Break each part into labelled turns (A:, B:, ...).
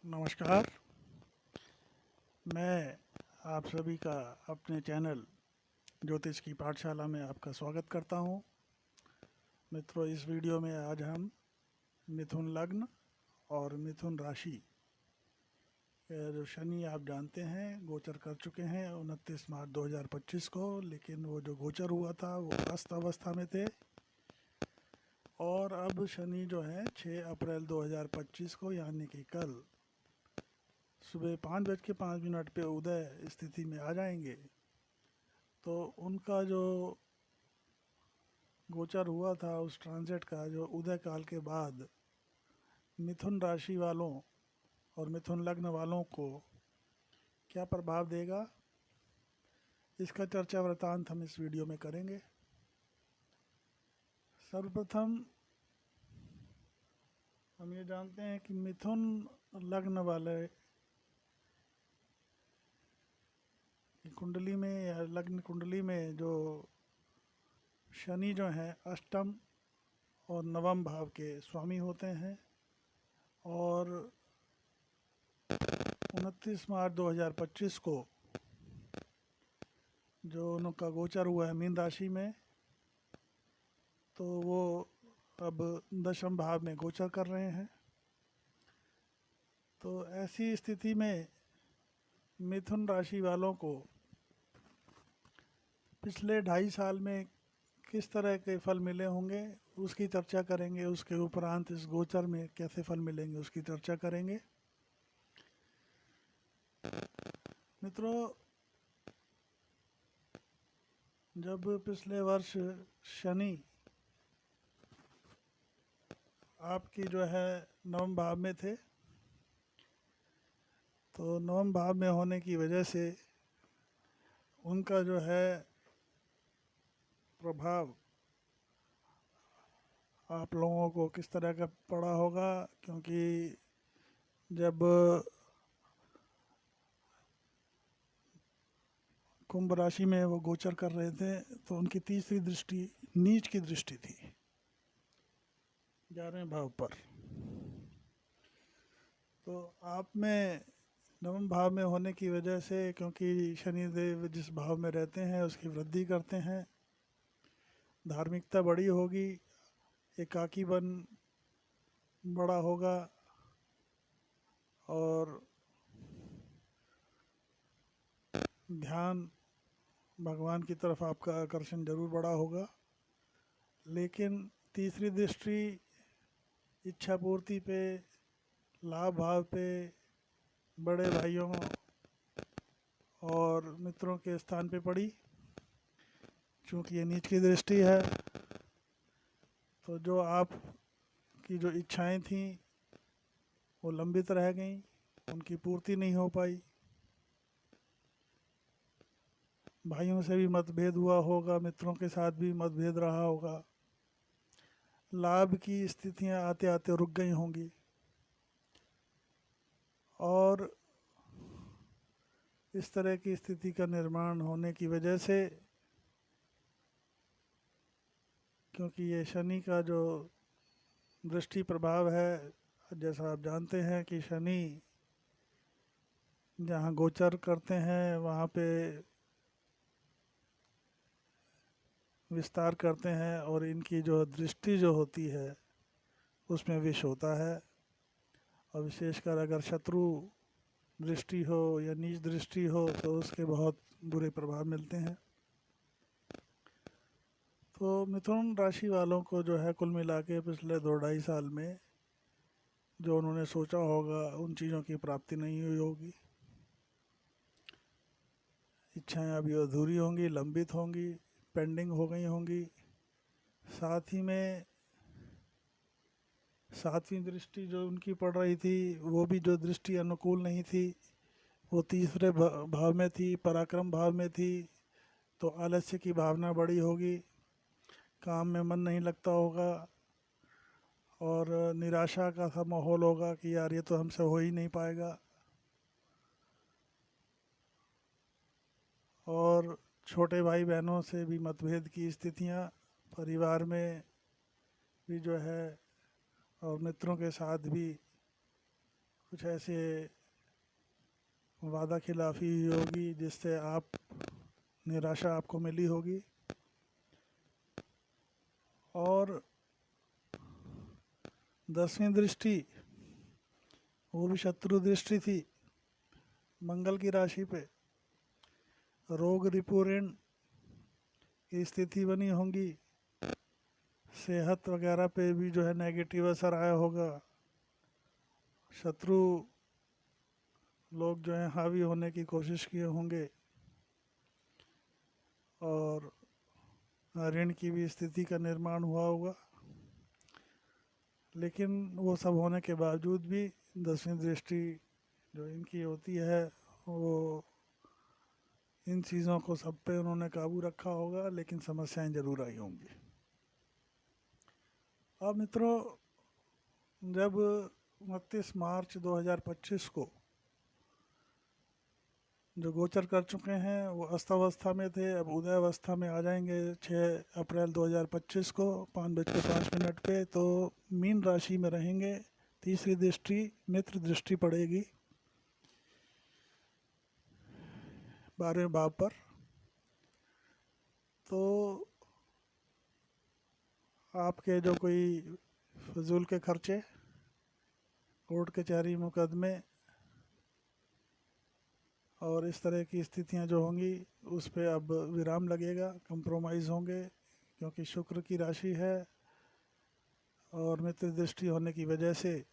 A: नमस्कार। मैं आप सभी का अपने चैनल ज्योतिष की पाठशाला में आपका स्वागत करता हूं। मित्रों, इस वीडियो में आज हम मिथुन लग्न और मिथुन राशि, जो शनि आप जानते हैं गोचर कर चुके हैं 29 मार्च 2025 को, लेकिन वो जो गोचर हुआ था वो अस्त अवस्था में थे। और अब शनि जो है 6 अप्रैल 2025 को यानी कि कल सुबह 5:05 पे उदय स्थिति में आ जाएंगे। तो उनका जो गोचर हुआ था उस ट्रांजिट का जो उदय काल के बाद मिथुन राशि वालों और मिथुन लग्न वालों को क्या प्रभाव देगा, इसका चर्चा वृतांत हम इस वीडियो में करेंगे। सर्वप्रथम हम ये जानते हैं कि मिथुन लग्न वाले की कुंडली में या लग्न कुंडली में जो शनि जो हैं अष्टम और नवम भाव के स्वामी होते हैं। और 29 मार्च 2025 को जो उनका गोचर हुआ है मीन राशि में, तो वो अब दशम भाव में गोचर कर रहे हैं। तो ऐसी स्थिति में मिथुन राशि वालों को पिछले 2.5 साल में किस तरह के फल मिले होंगे उसकी चर्चा करेंगे। उसके उपरांत इस गोचर में कैसे फल मिलेंगे उसकी चर्चा करेंगे। मित्रों, जब पिछले वर्ष शनि आपकी जो है नवम भाव में थे, तो नवम भाव में होने की वजह से उनका जो है प्रभाव आप लोगों को किस तरह का पड़ा होगा, क्योंकि जब कुंभ राशि में वो गोचर कर रहे थे तो उनकी तीसरी दृष्टि नीच की दृष्टि थी 11वें भाव पर। तो आप में नवम भाव में होने की वजह से, क्योंकि शनिदेव जिस भाव में रहते हैं उसकी वृद्धि करते हैं, धार्मिकता बड़ी होगी, एकाकीपन बड़ा होगा और ध्यान भगवान की तरफ आपका आकर्षण जरूर बड़ा होगा। लेकिन तीसरी दृष्टि इच्छा पूर्ति पे, लाभ भाव पे, बड़े भाइयों और मित्रों के स्थान पे पड़ी। चूँकि ये नीच की दृष्टि है, तो जो आप की जो इच्छाएं थीं वो लंबित रह गईं, उनकी पूर्ति नहीं हो पाई। भाइयों से भी मतभेद हुआ होगा, मित्रों के साथ भी मतभेद रहा होगा, लाभ की स्थितियां आते आते रुक गई होंगी। और इस तरह की स्थिति का निर्माण होने की वजह से, क्योंकि ये शनि का जो दृष्टि प्रभाव है, जैसा आप जानते हैं कि शनि जहाँ गोचर करते हैं वहाँ पे विस्तार करते हैं और इनकी जो दृष्टि जो होती है उसमें विष होता है। और विशेषकर अगर शत्रु दृष्टि हो या नीच दृष्टि हो तो उसके बहुत बुरे प्रभाव मिलते हैं। तो मिथुन राशि वालों को जो है कुल मिला के पिछले 2-2.5 साल में जो उन्होंने सोचा होगा उन चीज़ों की प्राप्ति नहीं हुई होगी। इच्छाएं अभी अधूरी होंगी, लंबित होंगी, पेंडिंग हो गई होंगी। साथ ही में 7वीं दृष्टि जो उनकी पड़ रही थी वो भी जो दृष्टि अनुकूल नहीं थी, वो तीसरे भाव में थी, पराक्रम भाव में थी। तो आलस्य की भावना बड़ी होगी, काम में मन नहीं लगता होगा और निराशा का सा माहौल होगा कि यार ये तो हमसे हो ही नहीं पाएगा। और छोटे भाई बहनों से भी मतभेद की स्थितियाँ परिवार में भी जो है, और मित्रों के साथ भी कुछ ऐसे वादा खिलाफ़ी होगी जिससे आप निराशा आपको मिली होगी। और 10वीं दृष्टि वो भी शत्रु दृष्टि थी मंगल की राशि पे। रोग रिपु ऋण की स्थिति बनी होंगी। सेहत वगैरह पे भी जो है नेगेटिव असर आया होगा। शत्रु लोग जो है हावी होने की कोशिश किए होंगे और ऋण की भी स्थिति का निर्माण हुआ होगा। लेकिन वो सब होने के बावजूद भी 10वीं दृष्टि जो इनकी होती है वो इन चीज़ों को सब पे उन्होंने काबू रखा होगा, लेकिन समस्याएं ज़रूर आई होंगी। अब मित्रों, जब 29 मार्च 2025 को जो गोचर कर चुके हैं वो अस्थावस्था में थे, अब उदय अवस्था में आ जाएंगे 6 अप्रैल 2025 को 5:05 पे। तो मीन राशि में रहेंगे। तीसरी दृष्टि मित्र दृष्टि पड़ेगी 12वें भाव पर। तो आपके जो कोई फजूल के खर्चे, कोर्ट कचहरी मुकदमे और इस तरह की स्थितियां जो होंगी उस पे अब विराम लगेगा, कंप्रोमाइज़ होंगे, क्योंकि शुक्र की राशि है और मित्र दृष्टि होने की वजह से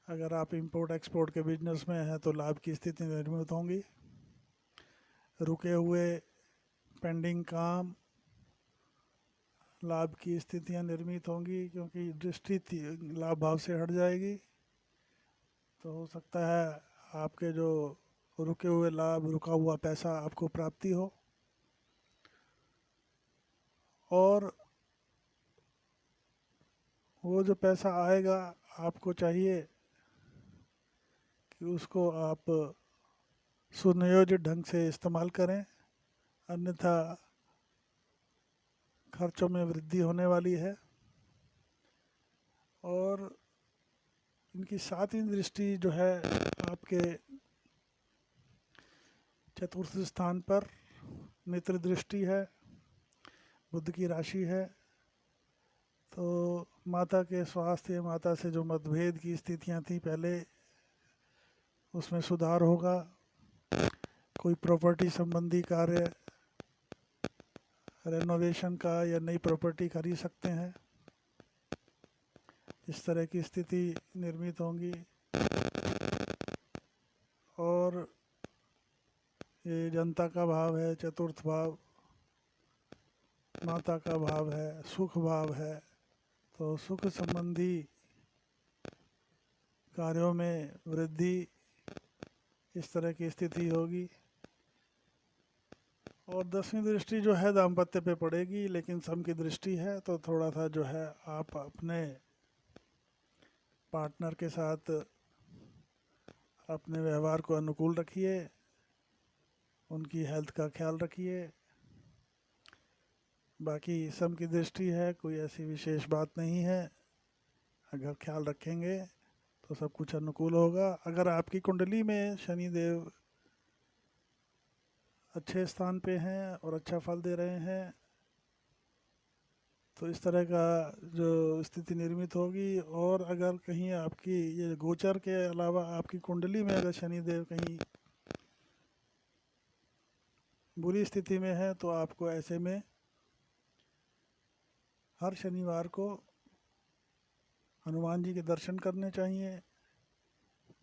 A: अगर आप इंपोर्ट एक्सपोर्ट के बिजनेस में हैं तो लाभ की स्थिति निर्मित होंगी। रुके हुए पेंडिंग काम लाभ की स्थितियां निर्मित होंगी, क्योंकि दृष्टि लाभ भाव से हट जाएगी। तो हो सकता है आपके जो रुके हुए लाभ, रुका हुआ पैसा आपको प्राप्ति हो। और वो जो पैसा आएगा आपको चाहिए कि उसको आप सुनियोजित ढंग से इस्तेमाल करें, अन्यथा खर्चों में वृद्धि होने वाली है। और इनकी 7वीं दृष्टि जो है आपके चतुर्थ स्थान पर मित्र दृष्टि है, बुध की राशि है। तो माता के स्वास्थ्य, माता से जो मतभेद की स्थितियां थी पहले, उसमें सुधार होगा। कोई प्रॉपर्टी संबंधी कार्य, रेनोवेशन का या नई प्रॉपर्टी खरीद सकते हैं, इस तरह की स्थिति निर्मित होंगी। और ये जनता का भाव है, चतुर्थ भाव माता का भाव है, सुख भाव है। तो सुख संबंधी कार्यों में वृद्धि, इस तरह की स्थिति होगी। और 10वीं दृष्टि जो है दाम्पत्य पे पड़ेगी, लेकिन सम की दृष्टि है, तो थोड़ा सा जो है आप अपने पार्टनर के साथ अपने व्यवहार को अनुकूल रखिए, उनकी हेल्थ का ख्याल रखिए। बाकी सम की दृष्टि है, कोई ऐसी विशेष बात नहीं है। अगर ख्याल रखेंगे तो सब कुछ अनुकूल होगा। अगर आपकी कुंडली में शनि देव अच्छे स्थान पे हैं और अच्छा फल दे रहे हैं, तो इस तरह का जो स्थिति निर्मित होगी। और अगर कहीं आपकी ये गोचर के अलावा आपकी कुंडली में अगर शनि देव कहीं बुरी स्थिति में है, तो आपको ऐसे में हर शनिवार को हनुमान जी के दर्शन करने चाहिए।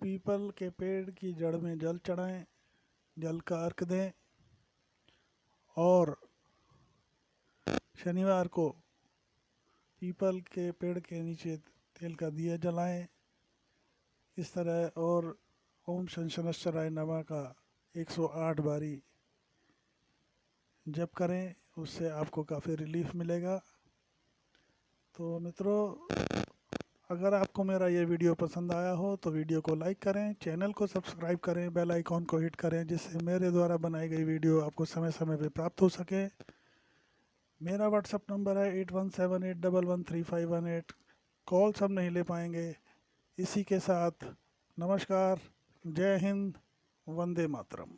A: पीपल के पेड़ की जड़ में जल चढ़ाएं, जल का अर्घ दें। और शनिवार को पीपल के पेड़ के नीचे तेल का दिया जलाएं। इस तरह। और ओम शनशनश्चराय नमः का 108 बारी जप करें, उससे आपको काफ़ी रिलीफ मिलेगा। तो मित्रों, अगर आपको मेरा ये वीडियो पसंद आया हो तो वीडियो को लाइक करें, चैनल को सब्सक्राइब करें, बेल आइकॉन को हिट करें, जिससे मेरे द्वारा बनाई गई वीडियो आपको समय समय पर प्राप्त हो सके। मेरा व्हाट्सअप नंबर है 8178113518। कॉल्स हम नहीं ले पाएंगे, इसी के साथ नमस्कार, जय हिंद, वंदे मातरम।